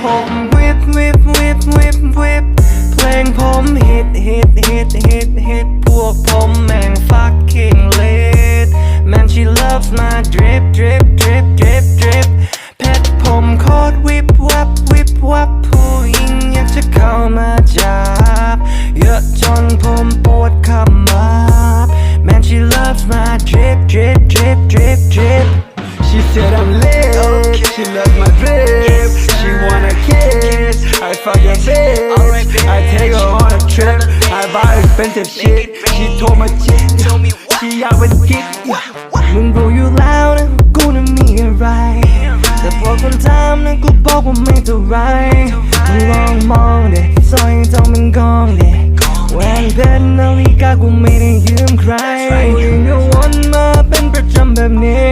ผมวิบเพลงผมฮิตพวกผมแม่ง fucking lit man she loves my drip เพชรผมโคตรวิบวับผู้หญิงอยากจะเข้ามาจับเยอะจนผมปวดขมับ man she loves my drip She said I'm lit, she loves my drip. She wanna kiss, I fuck your bitch. I take her on a trip, I buy expensive shit. She told my chick, she out with kick. มึงรู้อยู่แล้วนะกูน่ะมีอะไรแต่พอคนถามนะกูบอกว่าไม่เท่าไรมึงลองมองเด็ซอยทองมันกองเด็แหวนเพชรนาฬิกากูไม่ได้ยืมใครยังวนมาเป็นประจำแบบนี้